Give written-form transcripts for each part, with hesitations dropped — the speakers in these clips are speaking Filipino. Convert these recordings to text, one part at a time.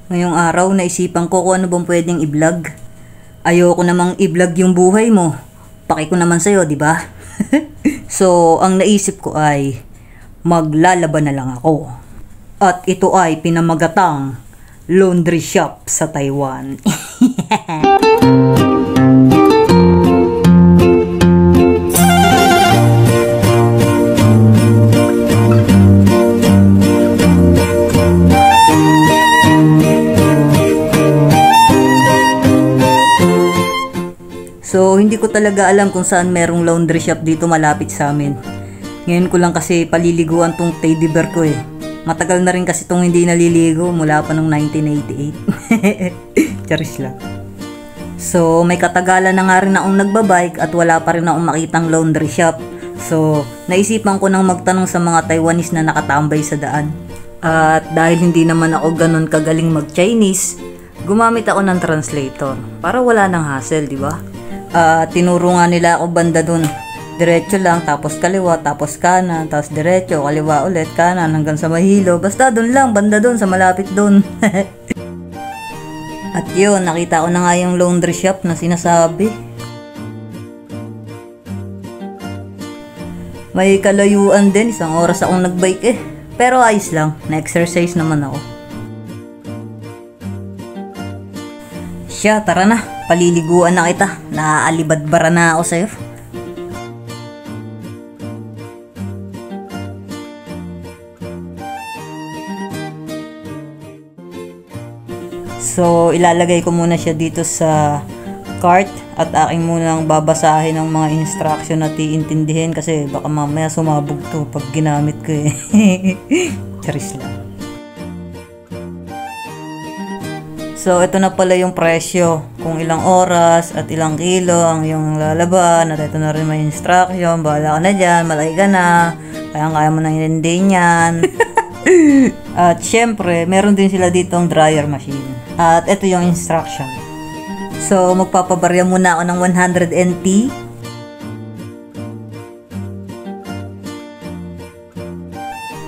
Ngayong araw, naisipan ko kung ano bang pwedeng i-vlog. Ayoko namang i-vlog yung buhay mo. Paki ko naman sa'yo, di ba? So, ang naisip ko ay maglalaba na lang ako. At ito ay pinamagatang laundry shop sa Taiwan. So, hindi ko talaga alam kung saan merong laundry shop dito malapit sa amin. Ngayon ko lang kasi paliliguan tong teddy bear ko eh. Matagal na rin kasi tong hindi naliligo mula pa nung 1988. Charis lang. So, may katagalan na nga rin akong nagbabike at wala pa rin akong makitang laundry shop. So, naisipan ko nang magtanong sa mga Taiwanese na nakatambay sa daan. At dahil hindi naman ako ganun kagaling mag-Chinese, gumamit ako ng translator para wala nang hassle, di ba? Tinuro nga nila ako banda dun. Diretso lang, tapos kaliwa, tapos kanan, tapos diretso, kaliwa ulit, kanan, hanggang sa Mahilo. Basta dun lang, banda dun, sa malapit dun. At yun, nakita ko na nga yung laundry shop na sinasabi. May kalayuan din, 1 oras akong nagbike eh. Pero ayos lang, na-exercise naman ako. Siya, tara na. Paliliguan na kita. Naaalibadbara na ako sa'yo. So, ilalagay ko muna siya dito sa cart at aking munang babasahin ng mga instruction at iintindihin kasi baka mamaya sumabog to pag ginamit ko eh. Charis lang. So, ito na pala yung presyo. Kung ilang oras at ilang kilo ang yung lalaban. At ito na rin may instruction. Bahala ka na dyan. Malaki ka na. Kaya mo nang hindi niyan. At syempre, meron din sila ditong dryer machine. At ito yung instruction. So, magpapabarya muna ako ng 100 NT.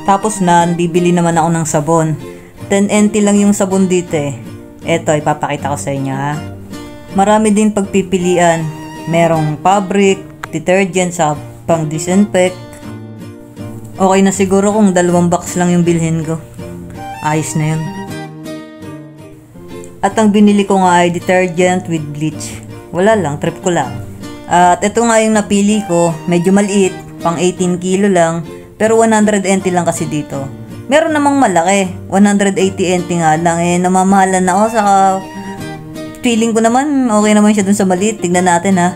Tapos na, bibili naman ako ng sabon. 10 NT lang yung sabon dito eh. Ito, ipapakita ko sa inyo ha. Marami din pagpipilian. Merong fabric, detergent sa pang disinfect. Okay na siguro kung 2 box lang yung bilhin ko. Ayos na yun. At ang binili ko nga ay detergent with bleach. Wala lang, trip ko lang. At ito nga yung napili ko. Medyo maliit, pang 18 kilo lang. Pero 100 NT lang kasi dito. Meron namang malaki, 180 NT nga lang eh, namamahalan na ako, saka feeling ko naman okay naman siya dun sa maliit. Tignan natin ha.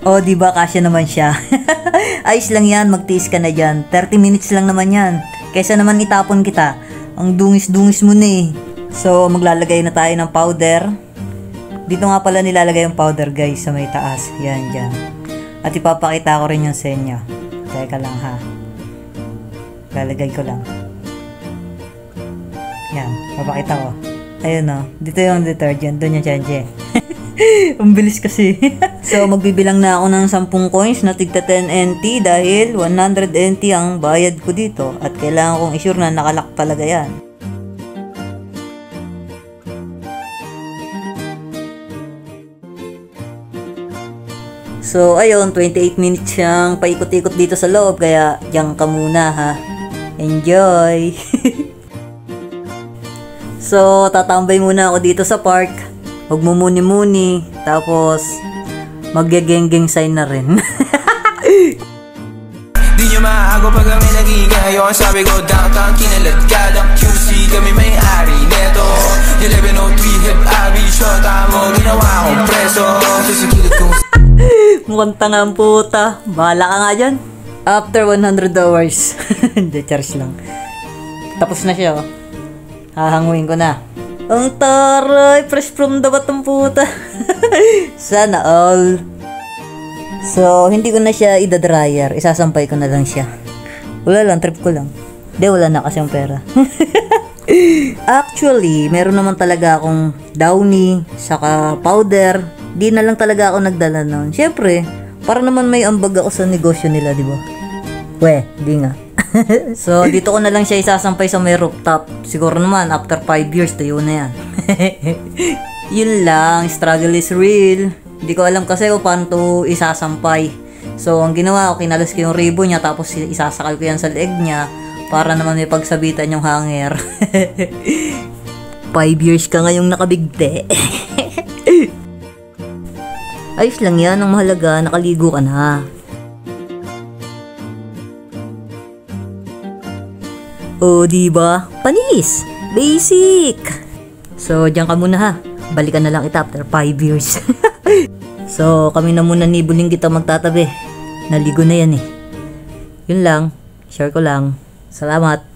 Oh, diba kasya naman siya. Ayos lang yan, magtiis ka na dyan. 30 minutes lang naman yan. Kaysa naman itapon kita. Ang dungis-dungis mo na eh. So, maglalagay na tayo ng powder. Dito nga pala nilalagay yung powder guys sa may taas. Yan, dyan. At ipapakita ko rin yung sa inyo. Teka lang ha. Lalagay ko lang. Yan, papakita ko. Ayun o. Dito yung detergent. Doon yung change. Ang bilis kasi. So, magbibilang na ako ng 10 coins na tigta 10 NT dahil 100 NT ang bayad ko dito. At kailangan kong isure na nakalock talaga yan. So, ayun, 28 minutes siyang paikot-ikot dito sa loob, kaya diyan ka muna ha. Enjoy! So, tatambay muna ako dito sa park. Huwag mo muni-muni, tapos magge-geng-geng sign na rin. Di nyo maago pag kami naging ngayon. Sabi ko downtown, kinalat ka ng QC. Kami may-ari neto 1103 hip abi shot. Mo ginawa akong preso. Sa kilid kong Mukhang tanga ang puta. Bahala ka nga dyan. After 100 hours. Hindi, charge lang. Tapos na siya oh. Hahanguin ko na. Ang taray, fresh from the batang puta. Sana all. So, hindi ko na siya ida-dryer. Isasampay ko na lang siya. Wala lang, trip ko lang. Hindi, wala na kasi ang pera. Actually, meron naman talaga akong downy, saka powder. Di na lang talaga ako nagdala nun. Siyempre, Para naman may ambag ako sa negosyo nila, di ba? We, di nga. So, dito ko na lang siya isasampay sa may rooftop. Siguro naman, after 5 years, tayo na yan. Yun lang, struggle is real. Hindi ko alam kasi kung paano to isasampay. So, ang ginawa ko, kinalas ko yung ribbon niya, tapos isasakal ko yan sa leeg niya, para naman may pagsabitan yung hanger. 5 years ka ngayong nakabigte. Ayos lang yan, ang mahalaga, nakaligo ka na. O, diba? Panis! Basic! So, diyan ka muna ha. Balikan na lang kita after 5 years. So, kami na muna ni Buling kita magtatabi. Naligo na yan eh. Yun lang. Share ko lang. Salamat.